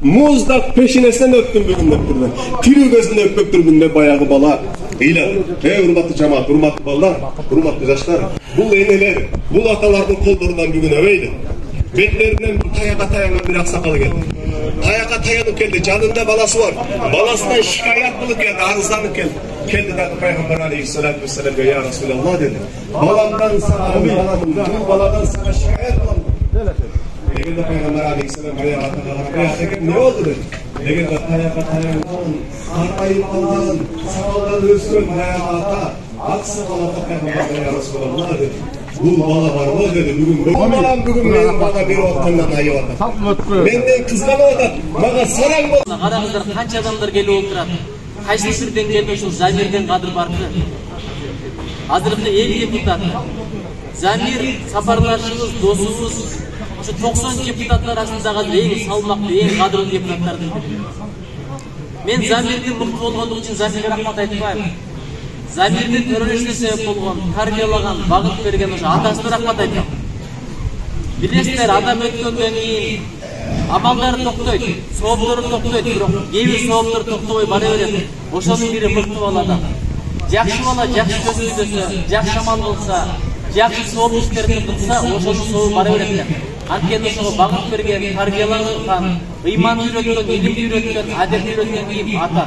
Muzdaq peşinesinden öptüm bugün öptüm. Tiri gözünde öpüp durgun bayağı bala. İlan. Hurmatlı cemaat, hurmatlı balalar, hurmatlı yaşlar. Bu eneler, bu atalarının kollarından bugün öveydi. Betlerinden tayaka bir aksakalı geldi. Tayaka tayanıp geldi. Canında balası var. Balasından şikayet bulup geldi. Arızlanıp geldi. Kendi de Peygamber Aleyhisselatü Vesselam ya Resulallah dedi. Balamdan sana, bu baladan sana şikayet bulalım. Legenda Peygamber Aleyhisselam ne oldu dedi. Legenda tayaka tayanıp arayı alan, sakaldan üstün hayata, aksı balata Peygamber ya Resulallah dedi. Bu bala var mı dedi bugün. Bu balam bugün benim bana bir ortamdan ayı var. Benden kızgana oda. Bana salam bol. Qara qizlar qancha odamlar kelib o'tiradi. Qaysi birden keldi shu Zamirdan qadr barqi. Hozirda el deputat. Zamir safarlashimiz, do'stimiz shu 90 deputatlar arasındagi eng salmoqli, eng qadrli deputatlardan biri. Men Zamirdan mıqti bo'lganligi uchun Zamirga rahmat aytmayman. Zamirni teröristler sebep olgan, tarbiyalagan, bağıt bergen o'sha atasına rahmat aytaman. Bilesizler, adam ötkөндөн кийин amallары токтойт, сооптары токтойт, бирок кээ бир сооптор токтобой бара берет. Ошонун бири мыкты бала. Жакшы бала жакшы сөз сөйлөсө, жакшы амал кылса, жакшы сооп иштерди кылса, ошонун сообу бара берет. Анткени ошого багыт берген, тарбияланган, ыйман үйрөткөн, илим үйрөткөн, адеп үйрөткөн кийин ата.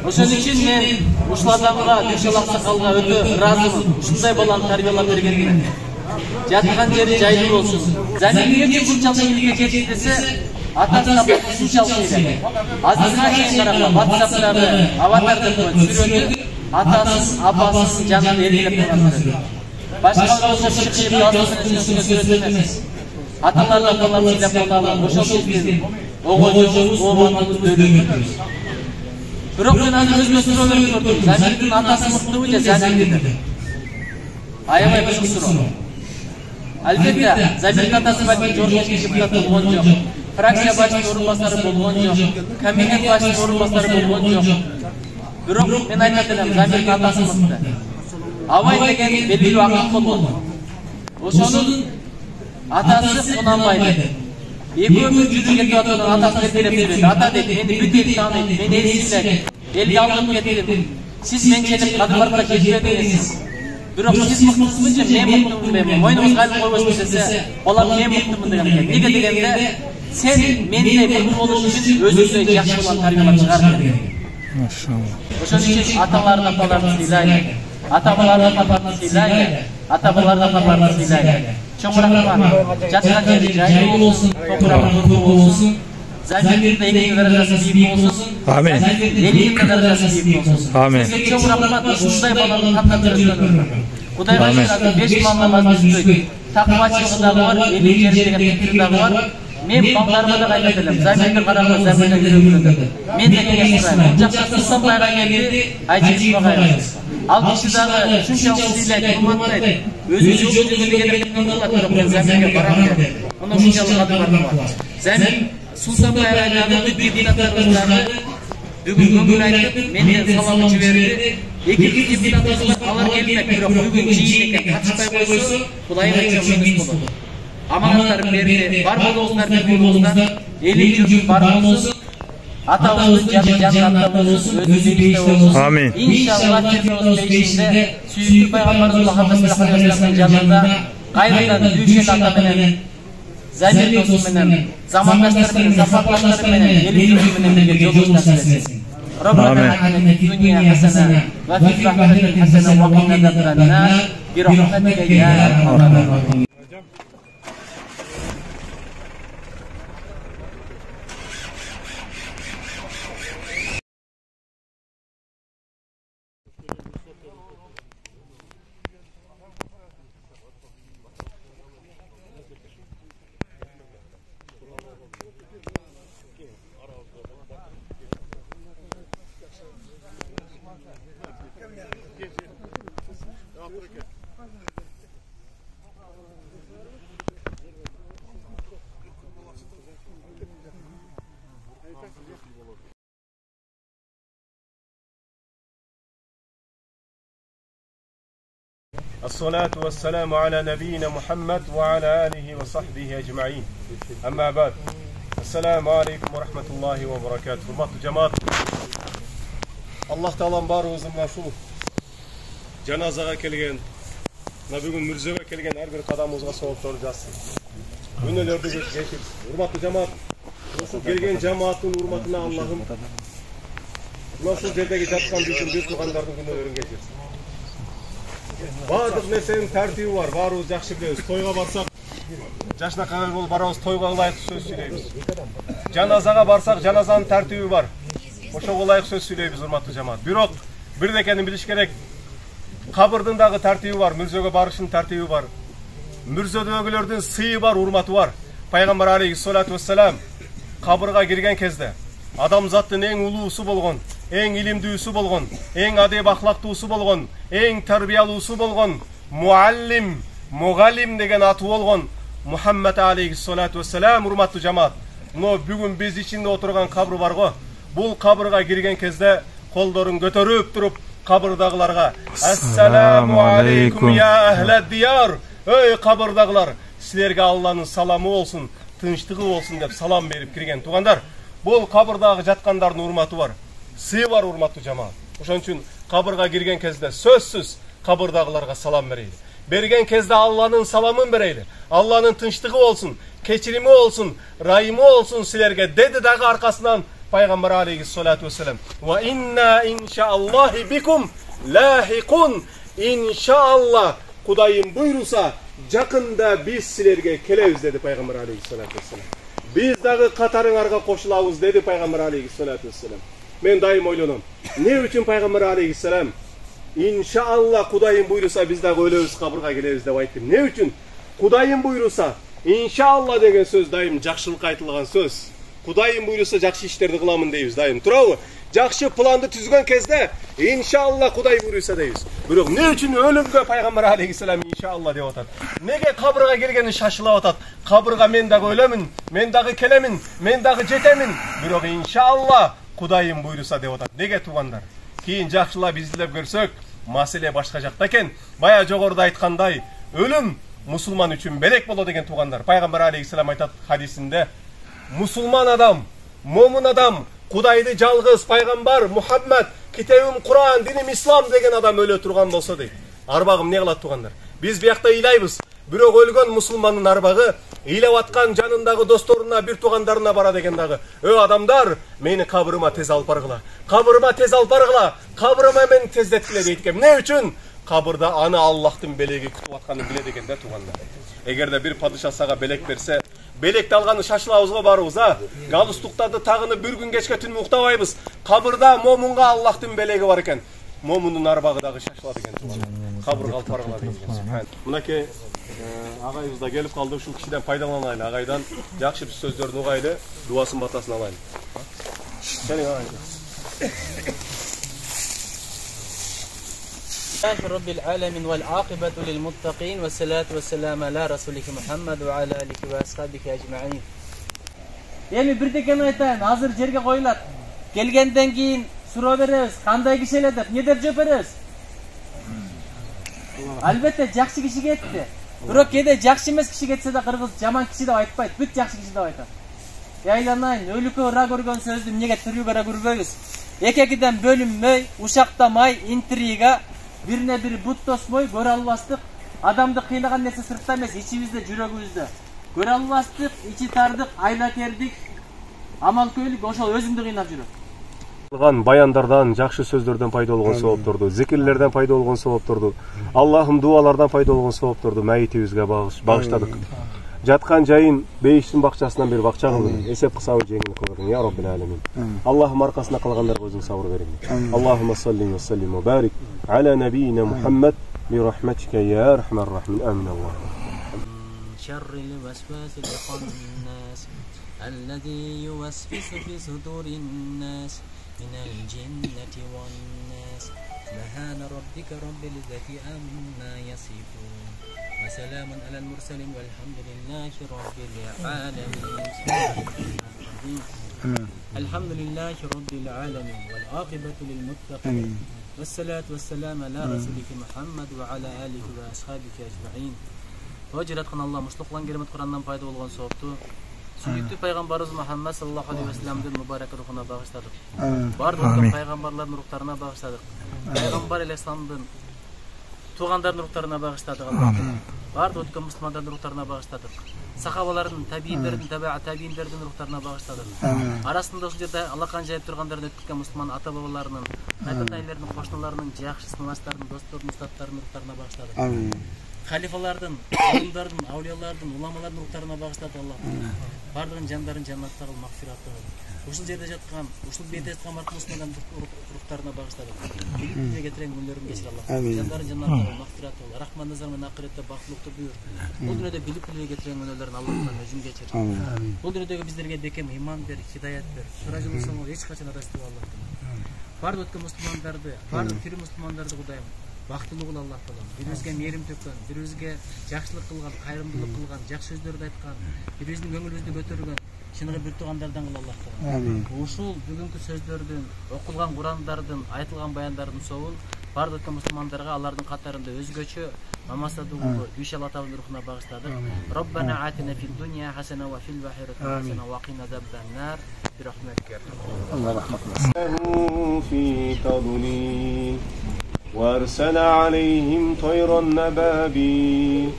Ошон үчүн мен ушул адамга, Бешал Аксакалга өтө ыраазымын. Ушундай баланы тарбиялап бергенине. Жаткан жери жайлуу болсун. Замирге ушунчалык илге жетти десе, атасына ушунчалык эле. Азыркыга чейин караганда WhatsApp'тагы аватарды сүрөтү атасын, апасын жанын элдеп турган. Башка болсо чыгып жазып сүрөт эмес. Аталардан баланы сыйлап калган ошол биздин огожобуз, обамыз өлүмүбүз. Бирок мен азыр өзүмө суроо берип турдум. Замирдин атасы мыктыбы же Замирдин? Аябай башка суроо. Албетте, Замирдин атасы балким жогорку депутат болгон жок. Фракция башчысынын орун басары болгон жок. Комитет башчысынын орун басары болгон жок. Бирок мен айтат элем, Замирдин атасы мыкты. Абай деген белгилүү акын болгон. Ошонун атасы Кунанбай. Экөөбүз жүзү кетип аткан атасын эптелеп жүрөт. Ата дейт, мени бүт эл тааныйт, мен элсиздек, элди алып кеттим. Сиз менчелик кадрларга жетпедиңиз. Бирок сиз мыктысызбы же мен мыктымын? Мойнуңузга алып койбойсуз десе, алар мен мыктымын деген экен. Неге дегенде, сен мендей мыкты болуш үчүн өзүңдөй жакшы баланы тарбиялап чыгар деген. Машалла. Ошон үчүн аталардын апаларын сыйлайлы. Ата-балардын апаларын сыйлайлы. Ата-балардын апаларын сыйлайлы. Чоң рахмат. Жаткан жери жайлуу болсун, топурак тургу болсун. Замирдин экинчи даражасы бийик болсун. Амин. Элдин даражасы бийик болсун. Амин. Чоң рахмат ушундай баланы каттап жүргөнүңөр. Кудайга шүгүр, 5 намаз түзөйт. Таквачылыгы дагы бар, эли жер деген пикир дагы бар. Мен балдарыма да айтат элем. Замирге караганда Замирге жүргөнүңөр. Мен де кеңеш сурайм. Жакшы Сусанбайга келди, айтышпа кайрайбыз. Ал киши дагы ушунчалык сыйлайт, урматтайт. Өзү жок дегенде кылат, бирок мен Замирге барам деп. Мына ушунчалык адамдар бар. Замир Сусанбай районунун депутаттарыбыз дагы бүгүн көңүл айтып, менден салам жиберди. Экинчи депутатыбыз алар келмек, бирок бүгүн жыйын экен, катышпай койсо, бул аябай чоң эмес болот. Аманаттар берди, бар болуңуздар, бир болуңуздар, элин журт бар болсун. Атабыздын жанында болсун, өзү бейиште болсун. Амин. Иншалла Термиз бейишинде сүйүктүү пайгамбарыбыз Мухаммад саллаллаху алейхи ва салламдын жанында кайрадан Дүшен ата менен, Замир досу менен, замандаштар менен, сапарлаштар менен, элин журт менен бирге жолдоштук этсин. ربنا آتنا في الدنيا حسنة وفي الآخرة حسنة وقنا عذاب النار برحمتك يا أرحم الراحمين. الصلاة والسلام على نبينا محمد وعلى آله وصحبه أجمعين. أما بعد Assalamu alaikum wa rahmatullahi wa barakatuh. Hurmatlı cemaat. Allah Taala barımızın şu janazaga kelgen, bugün mürzöge kelgen her bir kadamımızga sowaptor жазсын. Günölөрдү geçirsin. Hurmatlı cemaat. Şu kelgen cemaatın hurmatına Allah'ım şu jerdegi жаткан bütün tuğandardын günölөрүн geçirsin. Бардык нерсенин тартиби бар, баарыбыз жакшы билебиз. Тойго барсак, жашнакай болуп барабыз, тойго ылайык сөз сүйлөйбүз. Жаназага барсак, жаназанын тартиби бар. Ошого ылайык сөз сүйлөйбүз, урматтуу жамаат. Бирок бир нерсени билиш керек. Кабырдын дагы тартиби бар, мүрзөгө барыштын тартиби бар. Мүрзөдөгүлөрдүн сыйы бар, урматы бар. Пайгамбар алейхиссалату вассалам кабырга кирген кезде адамзаттын эң улуусу болгон, эң илимдүүсү болгон, эң адеп ахлактуусу болгон, эң тарбиялуусу болгон, муаллим, мугаллим деген аты болгон Muhammed aleyhissalatu vesselam урматтуу жамаат. Но бүгүн биз ичинде отурган кабыр бар го. Бул кабырга кирген кезде колдорун көтөрүп туруп кабырдагыларга Ассаламу алейкум я ахлад дияр. Ey кабырдагылар, силерге Алланын саламы болсун, тынчтыгы болсун деп салам берип кирген туугандар. Бул кабырдагы жаткандардын урматы бар. Сый бар, урматтуу жамаат. Ошон үчүн кабырга кирген кезде сөзсүз кабырдагыларга салам берейли. Берген кезде Allah'ın salamın bereyli. Allah'ın tınçlığı olsun, keçirimi olsun, rayımı olsun silerge dedi dağı arkasından Peygamber aleyhissalatu vesselam. Ve inna inşaallahi bikum lahikun. İnşallah Kudayım buyursa yakında biz silerge keleviz dedi Peygamber aleyhissalatu vesselam. Biz dağı Katar'ın arka koşulavuz dedi Peygamber aleyhissalatu vesselam. Ben daim oylanam. Ne için Peygamber aleyhissalam? İnşallah Kudayım buyursa biz de ölürüz kabırga geliriz de ayttım. Ne üçün? Kudayım buyursa inşallah degen söz daim jakşılık aytılgan söz. Kudayım buyursa jakşı işlerdi kılamın deybiz daim. Turabı? Jakşı plandı tüzgön kezde inşallah Kuday buyursa deybiz. Bирок ne üçün ölümgө Peygamber aleyhisselam inşallah deyip atat. Nege kabırga gelgeni şaşılıp atat. Kabırga men dagı ölemin, men dagı kelemin, men dagı jetemin. Bирок inşallah Kudayım buyursa deyip atat. Nege tuğandar? Keyin jakşılar biz izlep görsök, masele başka jakta eken. Baya jogorda aytkандай, ölüm musulman üçün belek bolo деген tuğandar. Peygamber aleyhisselam aytat hadisinde, musulman adam, momun adam, Kudaydı жалгыз Peygamber Muhammed, kitabım Kur'an, dinim İslam деген adam öle turgan bolsa deydi. Arbağım ne kılat tuğandar? Biz biyakta ilaybız. Бирок өлгөн musulmanın arbagı, илеп аткан жанындагы досторuna, bir тугандарына бара деген дагы. Адамдар, мени кабырыма тез алып баргыла. Кабырыма тез алып баргыла. Кабырыма мени тездеткиле дейт экен. Эмне үчүн? Кабырда аны Аллахтын белеги күтүп атканын билет экен да тугандар. Эгерде bir падыша сага белек берсе, белекти алганы шашылабызга барыбыз, галстуктарды тагынып bir күн кечке түн уктабайбыз. Кабырда момунга Аллахтын белеги бар экен. Момундун арбагы дагы шашылат экен тугандар. Кабырга алып баргыла деген. Мынакей Агайыбыз да келип калды, ушул кишиден пайдаланайлы. Агайдан жакшы bir сөздөрдү угайлы, дуасын батасын алайлы. Келиң агай. Rabbil alamin vel aqibatu lil muttaqin ve salatu ve selam ala rasulika Muhammed ve ala alihi ve ashabika ecmaîn. Эми бир деген айтайын, азыр жерге коюлат. Келгенден кийин суроо беребиз, кандай киши эле деп, эмне деп жооп беребиз? Албетте жакшы киши кетти. Бирок кээде жакшы эмес киши кетсе да кыргыз жаман киши деп айтпайт, бүт жакшы киши деп айтат. Айланайын, өлүккө ыра көргөн сөздү эмнеге тирүүгө ыра көрбөйбүз? Эки-экиден бөлүнмөй, ушактамай, интрига, бирине бири бут тосмой көрө албастык. Адамды кыйнаган нерсе сыртта эмес, ичибизде, жүрөгүбүздө. Көрө албастык, ичи тардык, айлакердик, амалкөйлүк ошол өзүңдү кыйнап жүрөт. Bayandardan, жақшы сөздерден пайда болгон сауаптарды, зикирлерден пайда болгон сауаптарды, Аллахым дуалардан пайда болгон сауаптарды мәйитибизге багыштадык. Жаткан жайын бейиштин бакчасынан бир бакча кылдың. Эсеп кысабы жеңил кылдың, я Раббил алемин. Аллахым аркасына калгандарга өзүң сабыр бериң. Аллахумма салли ва саллим ва барик аля набийина Мухаммад би рахматика я архамар рахимин. Амин Аллах. Şerril vesvesil hannas الذي يوسوس في صدور الناس من الجنة والناس سبحان ربك رب العزة عما يصفون وسلام على المرسلين والحمد لله رب العالمين. الحمد لله رب العالمين والعاقبة للمتقين والصلاة والسلام على رسولك محمد وعلى آله وأصحابه أجمعين. Hocam Allah muşluqlan gelmet Kur'an'dan fayda olğan soğuktu. Sünnetli Peygamberimiz Muhammed sallallahu aleyhi ve sellem'in mübarek ruhuna bağışladık. Barduk peygamberlerin ruhlarına bağışladık. Peygamber aleyhisselam'ın tuğanların ruhlarına bağışladık. Barduk Müslümanların ruhlarına bağışladık. Sahabaların, tabiinlerin ruhlarına bağışladık. Arasında şu yerde Allah kanjayıp durganlarını ötürken Müslüman ata babalarının, aytanaylarının, koşnalarının, jakşı sınavaslarının, dostlarının, ustadlarının ruhlarına bağışladık. Halifalardan, alimlerden, avliyalardan, ulamaların ruhlarına bağışladı Allah. Bardığın canların cennettagi mağfiratı. Uşul yerde жатқан, uşul бетте жатқан марқұм мұсылмандар ruhlarına bağışladı. Birlikte getiren günlerini geçir Allah. Canların cennettagi mağfiratı. Rahman nazar men ahirette baxtılıqты buyur. Бұл дүниеде билip getiren günlerin Allah'tan özün geçir. Бұл дүниедегі біздерге бекем иман бер, hidayet бер. Тура жол болсаң, еш қашан адастырбай Аллахтан. Барлық өткен мұсылмандарды, барлық тірі мұсылмандарды Құдайым бақтылы қыл Аллах Таала. Бирибизге мейрим төккөн, бирибизге жакшылык кылган, кайрымдылык кылган, жакшы сөздөрдү айткан, бирибиздин көңүлүбүздү көтөргөн чыныгы бир туугандардан кыл Аллах Таала. Амин. Ушул бүгүнкү сөздөрдүн, окулган Курандардын, айтылган баяндардын соңун бардык мусулмандарга алардын катарында өзгөчө мамасадуу иншалла Тааланын рухуна багыштадык. Роббана атина фид дунья хасана ва фил ахирати хасана ва қина азабан нар би рахматика. Алла рахмат кылсын. وأرسل عليهم طيرا نبابيل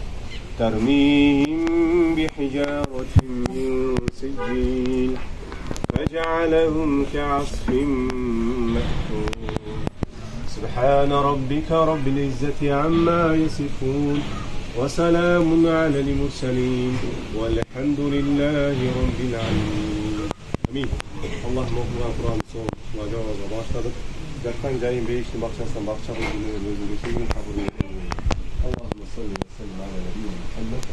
ترميهم بحجارة من سجيل فجعلهم كعصف مأكول سبحان ربك رب العزة عما يصفون وسلام على المرسلين والحمد لله رب العالمين آمين. اللهم اغفر Kur'an sorularına cevabı başladık. Gerçekten cayın beyişli bakşasından bakşa bulduğunu özünü sevgini kabul edin. Allahümme salli ve sellem ala nebiyyina Muhammed.